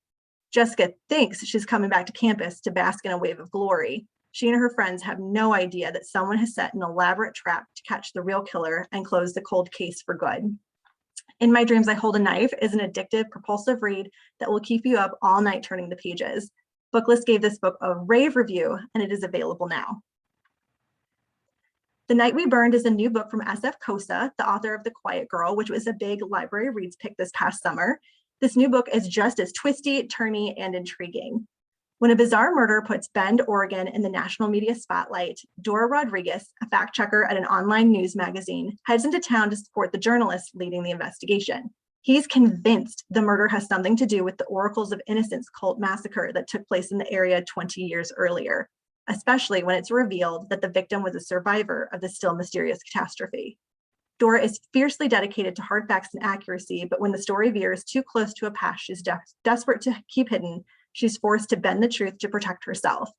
Jessica thinks she's coming back to campus to bask in a wave of glory. She and her friends have no idea that someone has set an elaborate trap to catch the real killer and close the cold case for good. In My Dreams, I Hold a Knife is an addictive, propulsive read that will keep you up all night turning the pages. Booklist gave this book a rave review, and it is available now. The Night We Burned is a new book from SF Kosa, the author of The Quiet Girl, which was a big library reads pick this past summer. This new book is just as twisty, turny, and intriguing. When a bizarre murder puts Bend, Oregon in the national media spotlight, Dora Rodriguez, a fact checker at an online news magazine, heads into town to support the journalist leading the investigation. He's convinced the murder has something to do with the Oracles of Innocence cult massacre that took place in the area 20 years earlier, especially when it's revealed that the victim was a survivor of the still mysterious catastrophe. Dora is fiercely dedicated to hard facts and accuracy, but when the story veers too close to a past she's desperate to keep hidden, she's forced to bend the truth to protect herself.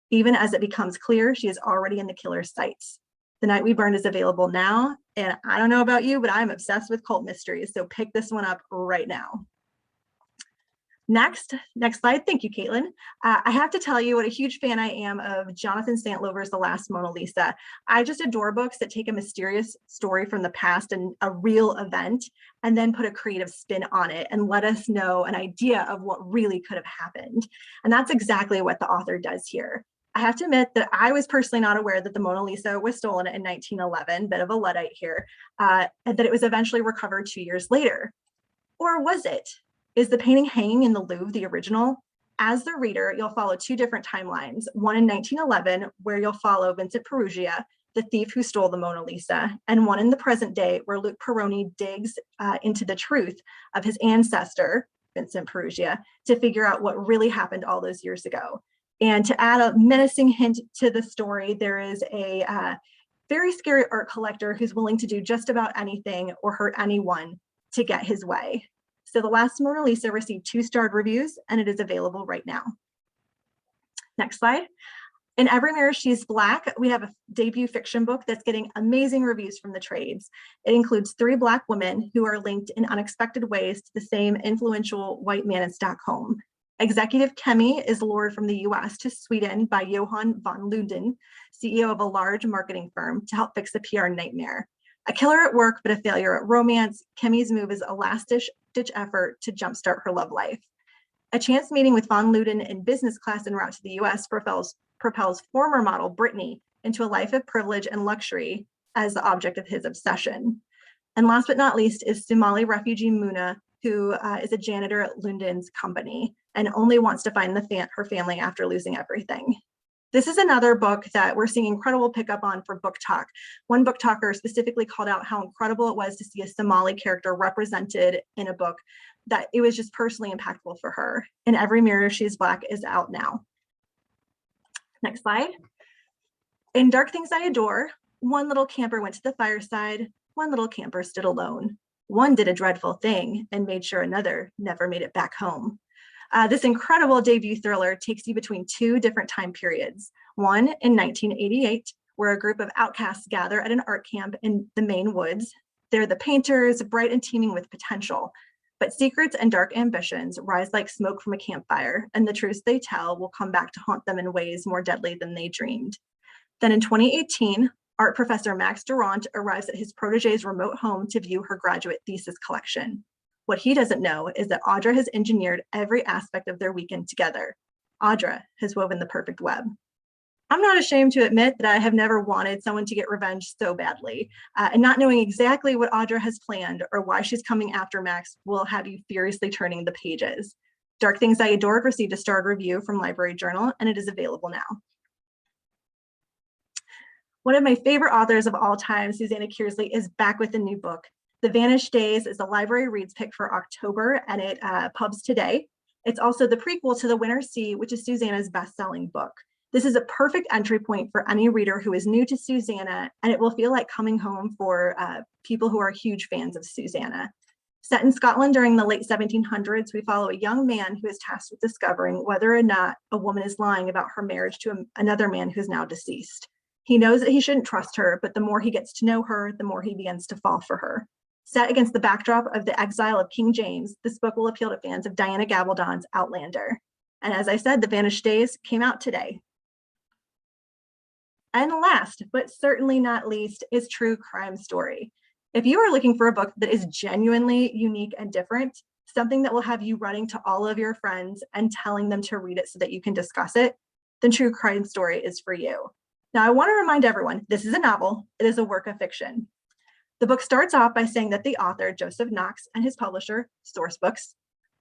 Even as it becomes clear, she is already in the killer's sights. The Night We Burned is available now, and I don't know about you, but I'm obsessed with cult mysteries, so pick this one up right now. Next slide. Thank you, Caitlin. I have to tell you what a huge fan I am of Jonathan Santlover's The Last Mona Lisa. I just adore books that take a mysterious story from the past and a real event, and then put a creative spin on it and let us know an idea of what really could have happened. And that's exactly what the author does here. I have to admit that I was personally not aware that the Mona Lisa was stolen in 1911, bit of a Luddite here, and that it was eventually recovered 2 years later. Or was it? Is the painting hanging in the Louvre the original? As the reader, you'll follow two different timelines, one in 1911, where you'll follow Vincent Perugia, the thief who stole the Mona Lisa, and one in the present day, where Luc Peroni digs into the truth of his ancestor, Vincent Perugia, to figure out what really happened all those years ago. And to add a menacing hint to the story, there is a very scary art collector who's willing to do just about anything or hurt anyone to get his way. So The Last Mona Lisa received 2-starred reviews, and it is available right now. Next slide. In Every Mirror She's Black, we have a debut fiction book that's getting amazing reviews from the trades. It includes 3 Black women who are linked in unexpected ways to the same influential white man in Stockholm. Executive Kemi is lured from the US to Sweden by Johan von Lunden, CEO of a large marketing firm, to help fix a PR nightmare. A killer at work, but a failure at romance, Kemi's move is a last-ditch effort to jumpstart her love life. A chance meeting with von Lunden in business class en route to the US propels former model Brittany into a life of privilege and luxury, as the object of his obsession. And last but not least is Somali refugee Muna, who is a janitor at Lundin's company and only wants to find her family after losing everything. This is another book that we're seeing incredible pickup on for Book Talk. One book talker specifically called out how incredible it was to see a Somali character represented in a book, that it was just personally impactful for her. In Every Mirror She's Black is out now. Next slide. In Dark Things I Adore, one little camper went to the fireside, one little camper stood alone. One did a dreadful thing and made sure another never made it back home. This incredible debut thriller takes you between two different time periods. One in 1988, where a group of outcasts gather at an art camp in the Maine woods. They're the painters, bright and teeming with potential. But secrets and dark ambitions rise like smoke from a campfire, and the truths they tell will come back to haunt them in ways more deadly than they dreamed. Then in 2018, art professor Max Durant arrives at his protege's remote home to view her graduate thesis collection. What he doesn't know is that Audra has engineered every aspect of their weekend together. Audra has woven the perfect web. I'm not ashamed to admit that I have never wanted someone to get revenge so badly, and not knowing exactly what Audra has planned or why she's coming after Max will have you furiously turning the pages. Dark Things I Adored received a starred review from Library Journal, and it is available now. One of my favorite authors of all time, Susanna Kearsley, is back with a new book. The Vanished Days is the library reads pick for October, and it pubs today. It's also the prequel to The Winter's Sea, which is Susanna's best-selling book. This is a perfect entry point for any reader who is new to Susanna, and it will feel like coming home for people who are huge fans of Susanna. Set in Scotland during the late 1700s, we follow a young man who is tasked with discovering whether or not a woman is lying about her marriage to another man who is now deceased. He knows that he shouldn't trust her, but the more he gets to know her, the more he begins to fall for her. Set against the backdrop of the exile of King James, this book will appeal to fans of Diana Gabaldon's Outlander. And as I said, The Vanished Days came out today. And last, but certainly not least, is True Crime Story. If you are looking for a book that is genuinely unique and different, something that will have you running to all of your friends and telling them to read it so that you can discuss it, then True Crime Story is for you. Now, I want to remind everyone, this is a novel. It is a work of fiction. The book starts off by saying that the author, Joseph Knox, and his publisher, Sourcebooks,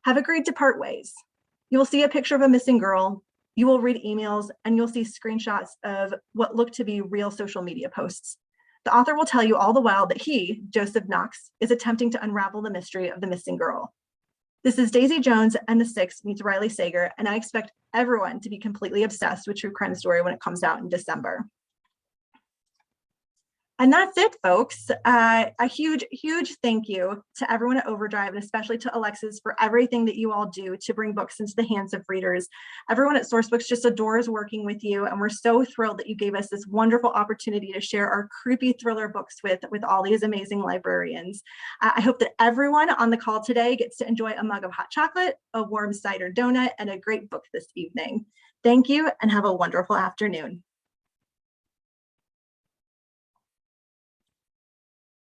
have agreed to part ways. You will see a picture of a missing girl, you will read emails, and you'll see screenshots of what look to be real social media posts. The author will tell you all the while that he, Joseph Knox, is attempting to unravel the mystery of the missing girl. This is Daisy Jones and the Six meets Riley Sager, and I expect everyone to be completely obsessed with True Crime Story when it comes out in December. And that's it, folks. A huge, huge thank you to everyone at OverDrive, and especially to Alexis for everything that you all do to bring books into the hands of readers. Everyone at Sourcebooks just adores working with you, and we're so thrilled that you gave us this wonderful opportunity to share our creepy thriller books with all these amazing librarians. I hope that everyone on the call today gets to enjoy a mug of hot chocolate, a warm cider donut, and a great book this evening. Thank you, and have a wonderful afternoon.